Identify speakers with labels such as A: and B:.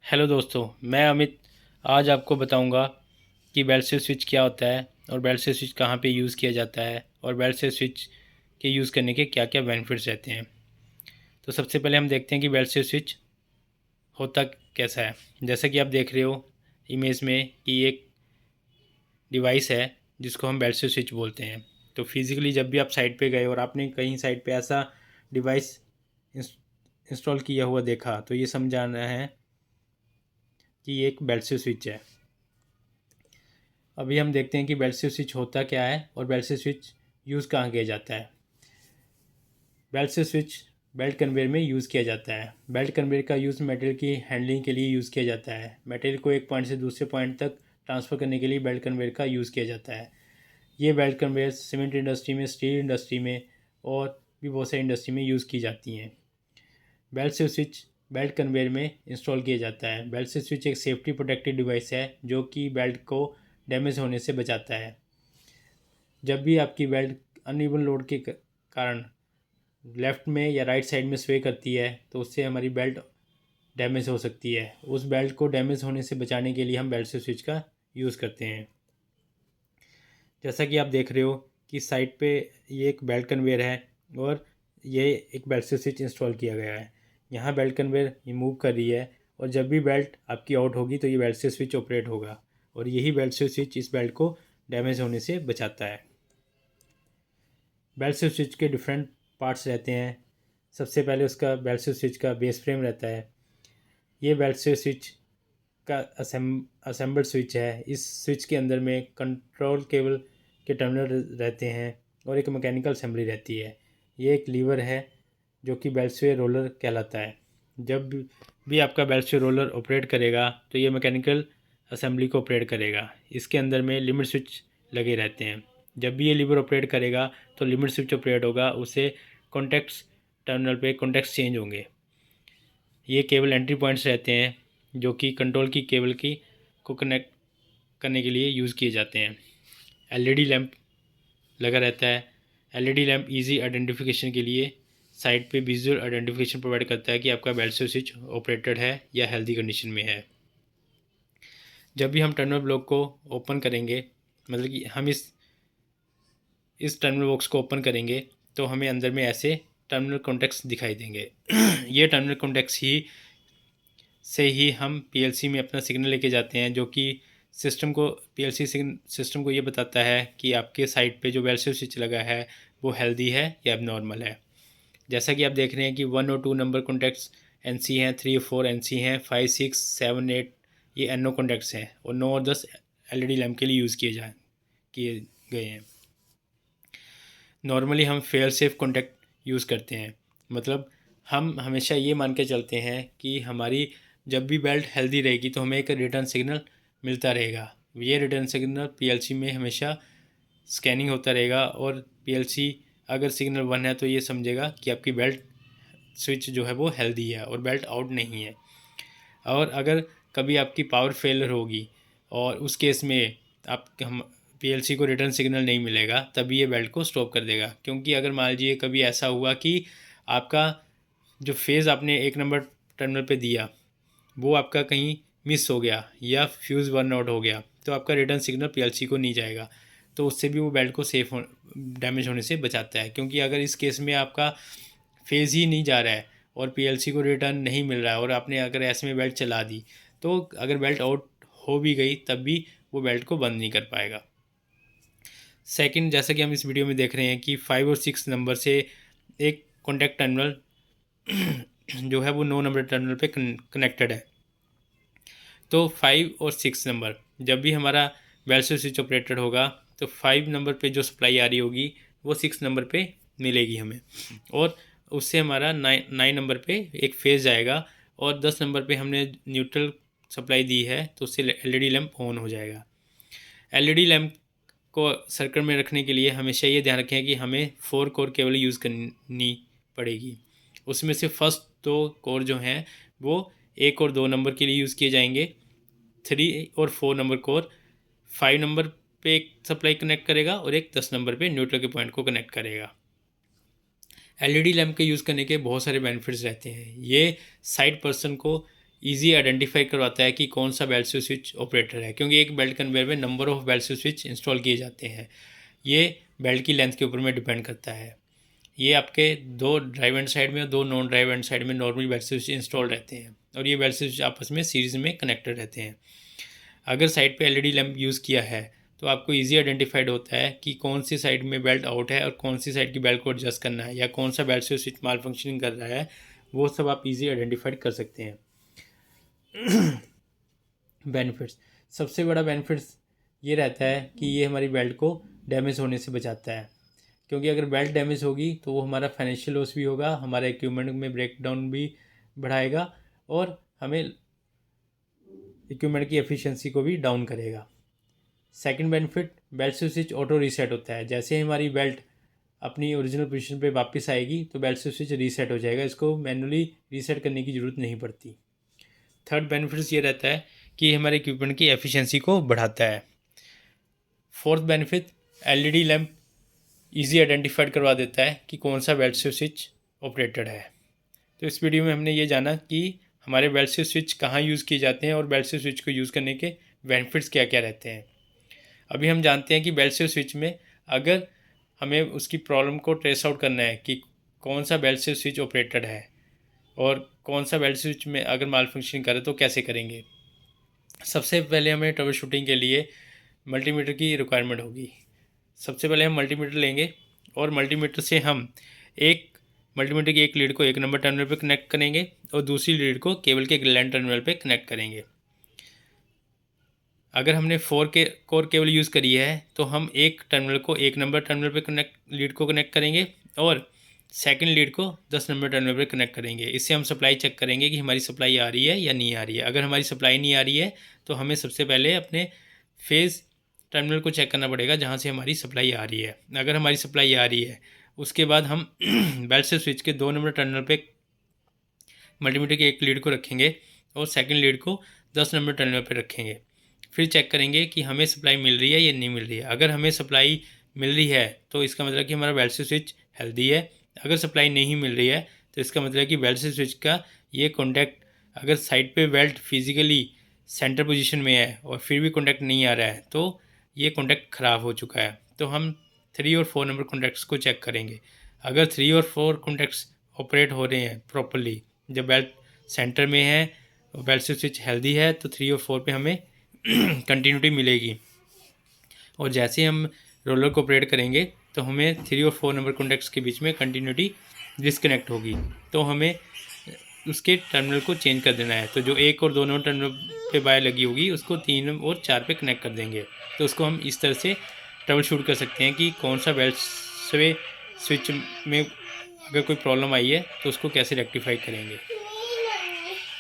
A: Hello दोस्तों, मैं अमित आज आपको बताऊंगा कि बेल्ट से स्विच क्या होता है और बेल्ट से स्विच कहाँ पे यूज़ किया जाता है और बेल्ट से स्विच के यूज़ करने के क्या क्या बेनिफिट्स रहते हैं। तो सबसे पहले हम देखते हैं कि बेल्ट से स्विच होता कैसा है। जैसा कि आप देख रहे हो इमेज में कि एक डिवाइस है जिसको हम बेल्ट से स्विच बोलते हैं। तो फिज़िकली जब भी आप साइट पे गए और आपने कहीं साइट पे ऐसा डिवाइस इंस्टॉल किया हुआ देखा तो ये समझाना है कि ये एक बेल्ट से स्विच है। अभी हम देखते हैं कि बेल्ट से स्विच होता क्या है और बेल्ट से स्विच यूज़ कहाँ किया जाता है। बेल्ट से स्विच बेल्ट कन्वेयर में यूज़ किया जाता है। बेल्ट कन्वेयर का यूज़ मटेरियल की हैंडलिंग के लिए यूज़ किया जाता है। मटेरियल को एक पॉइंट से दूसरे पॉइंट तक ट्रांसफ़र करने के लिए बेल्ट कन्वेयर का यूज़ किया जाता है। ये बेल्ट कन्वेयर सीमेंट इंडस्ट्री में, स्टील इंडस्ट्री में और भी बहुत सारी इंडस्ट्री में यूज़ की जाती हैं। बेल्ट से स्विच बेल्ट कन्वेयर में इंस्टॉल किया जाता है। बेल्ट से स्विच एक सेफ्टी प्रोटेक्टिव डिवाइस है जो कि बेल्ट को डैमेज होने से बचाता है। जब भी आपकी बेल्ट अनइवन लोड के कारण लेफ़्ट में या राइट साइड में स्वे करती है तो उससे हमारी बेल्ट डैमेज हो सकती है। उस बेल्ट को डैमेज होने से बचाने के लिए हम बेल्ट से स्विच का यूज़ करते हैं। जैसा कि आप देख रहे हो कि साइड पे ये एक बेल्ट कन्वेयर है और ये एक बेल्ट से स्विच इंस्टॉल किया गया है। यहाँ बेल्ट कन्वेयर ये मूव कर रही है और जब भी बेल्ट आपकी आउट होगी तो ये बेल्ट से स्विच ऑपरेट होगा और यही बेल्ट से स्विच इस बेल्ट को डैमेज होने से बचाता है। बेल्ट से स्विच के डिफरेंट पार्ट्स रहते हैं। सबसे पहले उसका बेल्ट से स्विच का बेस फ्रेम रहता है। ये बेल्ट से स्विच का असेंबल्ड स्विच है। इस स्विच के अंदर में कंट्रोल केबल के टर्मिनल रहते हैं और एक मैकेनिकल असेंबली रहती है। ये एक लीवर है जो कि बेल्ट स्वे रोलर कहलाता है। जब भी आपका बेल्ट स्वे रोलर ऑपरेट करेगा तो ये मैकेनिकल असेंबली को ऑपरेट करेगा। इसके अंदर में लिमिट स्विच लगे रहते हैं। जब भी ये लीवर ऑपरेट करेगा तो लिमिट स्विच ऑपरेट होगा, उससे कॉन्टैक्ट्स टर्मिनल पे कॉन्टैक्ट्स चेंज होंगे। ये केबल एंट्री पॉइंट्स रहते हैं जो कि कंट्रोल की केबल की को कनेक्ट करने के लिए यूज़ किए जाते हैं। एलईडी लैंप लगा रहता है। एलईडी लैंप इजी आइडेंटिफिकेशन के लिए साइड पे विजुअल आइडेंटिफिकेशन प्रोवाइड करता है कि आपका बेल्ट स्विच ऑपरेटेड है या हेल्दी कंडीशन में है। जब भी हम टर्मिनल ब्लॉक को ओपन करेंगे, मतलब कि हम इस टर्मिनल बॉक्स को ओपन करेंगे तो हमें अंदर में ऐसे टर्मिनल कॉन्टैक्ट्स दिखाई देंगे। ये टर्मिनल कॉन्टैक्ट्स ही हम पीएलसी में अपना सिग्नल लेके जाते हैं जो कि पीएलसी सिस्टम को ये बताता है कि आपके साइट पे जो बेल्ट स्विच लगा है वो हेल्दी है या एबनॉर्मल है। जैसा कि आप देख रहे हैं कि 1 और 2 नंबर कॉन्टैक्ट्स एनसी हैं, 3 और 4 एनसी हैं, 5, 6, 7, 8 ये एनओ कॉन्टैक्ट्स हैं और 9 और 10 एलईडी लैम्प के लिए यूज़ किए गए हैं। नॉर्मली हम फेल सेफ कॉन्टैक्ट यूज़ करते हैं। मतलब हम हमेशा ये मान के चलते हैं कि हमारी जब भी बेल्ट हेल्दी रहेगी तो हमें एक रिटर्न सिग्नल मिलता रहेगा। ये रिटर्न सिग्नल पीएलसी में हमेशा स्कैनिंग होता रहेगा और पीएलसी अगर सिग्नल 1 है तो ये समझेगा कि आपकी बेल्ट स्विच जो है वो हेल्दी है और बेल्ट आउट नहीं है। और अगर कभी आपकी पावर फेलर होगी और उस केस में आप हम पीएलसी को रिटर्न सिग्नल नहीं मिलेगा तभी ये बेल्ट को स्टॉप कर देगा। क्योंकि अगर मान लीजिए कभी ऐसा हुआ कि आपका जो फेज़ आपने 1 नंबर टर्मिनल पे दिया वो आपका कहीं मिस हो गया या फ्यूज़ बर्न आउट हो गया तो आपका रिटर्न सिग्नल पीएलसी को नहीं जाएगा। तो उससे भी वो बेल्ट को डैमेज होने से बचाता है। क्योंकि अगर इस केस में आपका फेज़ ही नहीं जा रहा है और पीएलसी को रिटर्न नहीं मिल रहा है और आपने अगर ऐसे में बेल्ट चला दी तो अगर बेल्ट आउट हो भी गई तब भी वो बेल्ट को बंद नहीं कर पाएगा। सेकंड, जैसा कि हम इस वीडियो में देख रहे हैं कि 5 और 6 नंबर से एक कॉन्टैक्ट टर्मिनल जो है वो 9 नंबर टर्मिनल पे कनेक्टेड है। तो 5 और 6 नंबर जब भी हमारा बेल्ट स्विच ऑपरेटेड होगा तो 5 नंबर पे जो सप्लाई आ रही होगी वो 6 नंबर पे मिलेगी हमें और उससे हमारा 9 नंबर पे एक फेज़ जाएगा और 10 नंबर पे हमने न्यूट्रल सप्लाई दी है तो उससे एलईडी लैंप ऑन हो जाएगा। एलईडी लैंप को सर्कल में रखने के लिए हमेशा ये ध्यान रखें कि हमें 4 कोर केबल यूज़ करनी पड़ेगी। उसमें से फर्स्ट 2 कोर जो हैं वो 1 और 2 नंबर के लिए यूज़ किए जाएंगे। 3 और 4 नंबर कोर 5 नंबर पे एक सप्लाई कनेक्ट करेगा और एक 10 नंबर पे न्यूट्रल के पॉइंट को कनेक्ट करेगा। एलईडी लैंप के यूज़ करने के बहुत सारे बेनिफिट्स रहते हैं। ये साइट पर्सन को ईजी आइडेंटिफाई करवाता है कि कौन सा बेल्ट स्विच ऑपरेटर है, क्योंकि एक बेल्ट कन्वेयर में number of belt switch install किए जाते हैं। ये बेल्ट की लेंथ के ऊपर में डिपेंड करता है। ये आपके 2 ड्राइव हैंड साइड में और 2 नॉन ड्राइव हैंड साइड में नॉर्मल बेल्ट स्विच इंस्टॉल रहते हैं, और ये बेल्ट स्विच आपस में सीरीज़ में कनेक्टेड रहते हैं। अगर साइड पे एलईडी लैंप यूज़ किया है तो आपको इजी आइडेंटिफाइड होता है कि कौन सी साइड में बेल्ट आउट है और कौन सी साइड की बेल्ट को एडजस्ट करना है, या कौन सा बेल्ट स्विच माल फंक्शनिंग कर रहा है, वो सब आप इजी आइडेंटिफाइड कर सकते हैं। बेनिफिट्स, सबसे बड़ा बेनिफिट्स ये रहता है कि ये हमारी बेल्ट को डैमेज होने से बचाता है, क्योंकि अगर बेल्ट डैमेज होगी तो वो हमारा फाइनेंशियल लॉस भी होगा, हमारा इक्विपमेंट में ब्रेकडाउन भी बढ़ाएगा और हमें इक्विपमेंट की एफिशिएंसी को भी डाउन करेगा। Second benefit, belt switch auto reset होता है। जैसे हमारी बेल्ट अपनी ओरिजिनल पोजीशन पे वापस आएगी तो बेल्ट स्विच रीसेट हो जाएगा, इसको मैनुअली रीसेट करने की ज़रूरत नहीं पड़ती। थर्ड बेनिफिट्स ये रहता है कि हमारे इक्विपमेंट की एफिशिएंसी को बढ़ाता है। Fourth benefit, LED lamp easy identified करवा देता है कि कौन सा बेल्ट स्विच ऑपरेटेड है। तो इस वीडियो में हमने ये जाना कि हमारे बेल्ट स्विच कहाँ यूज़ किए जाते हैं और बेल्ट स्विच को यूज़ करने के बेनिफिट्स क्या क्या रहते हैं। अभी हम जानते हैं कि बेल्ट स्विच में अगर हमें उसकी प्रॉब्लम को ट्रेस आउट करना है कि कौन सा बेल्ट स्विच ऑपरेटेड है और कौन सा बेल्ट स्विच में अगर माल फंक्शनिंग करे तो कैसे करेंगे। सबसे पहले हमें ट्रबल शूटिंग के लिए मल्टीमीटर की रिक्वायरमेंट होगी। सबसे पहले हम मल्टीमीटर लेंगे और मल्टीमीटर से हम मल्टीमीटर की एक लीड को 1 नंबर टर्मिनल पर कनेक्ट करेंगे और दूसरी लीड को केबल के ग्लैंड टर्मिनल पर कनेक्ट करेंगे। अगर हमने 4 के कोर केबल यूज़ करी है तो हम एक टर्मिनल को 1 नंबर टर्मिनल पे लीड को कनेक्ट करेंगे और सेकंड लीड को 10 नंबर टर्मिनल पे कनेक्ट करेंगे। इससे हम सप्लाई चेक करेंगे कि हमारी सप्लाई आ रही है या नहीं आ रही है। अगर हमारी सप्लाई नहीं आ रही है तो हमें सबसे पहले अपने फेज़ टर्मिनल को चेक करना पड़ेगा जहाँ से हमारी सप्लाई आ रही है। अगर हमारी सप्लाई आ रही है उसके बाद हम बेल्ट स्विच के 2 नंबर टर्मिनल पे मल्टीमीटर की एक लीड को रखेंगे और सेकंड लीड को 10 नंबर टर्मिनल पे रखेंगे। फिर चेक करेंगे कि हमें सप्लाई मिल रही है या नहीं मिल रही है। अगर हमें सप्लाई मिल रही है तो इसका मतलब कि हमारा बेल्ट स्विच हेल्दी है। अगर सप्लाई नहीं मिल रही है तो इसका मतलब कि बेल्ट स्विच का ये कॉन्टैक्ट, अगर साइड पे बेल्ट फिजिकली सेंटर पोजीशन में है और फिर भी कॉन्टैक्ट नहीं आ रहा है तो ये कॉन्टैक्ट ख़राब हो चुका है। तो हम 3 और 4 नंबर कॉन्टैक्ट्स को चेक करेंगे। अगर 3 और 4 कॉन्टैक्ट्स ऑपरेट हो रहे हैं प्रॉपरली, जब बेल्ट सेंटर में है और बेल्ट स्विच हेल्दी है तो 3 और 4 पे हमें कंटिन्यूटी मिलेगी। और जैसे हम रोलर को ऑपरेट करेंगे तो हमें 3 और 4 नंबर कॉन्टैक्ट्स के बीच में कंटिन्यूटी डिस्कनेक्ट होगी, तो हमें उसके टर्मिनल को चेंज कर देना है। तो जो 1 और 2 नंबर टर्मिनल पे वायर लगी होगी उसको 3 और 4 पे कनेक्ट कर देंगे। तो उसको हम इस तरह से ट्रबल शूट कर सकते हैं कि कौन सा बेल्ट स्विच में अगर कोई प्रॉब्लम आई है तो उसको कैसे रेक्टिफाई करेंगे।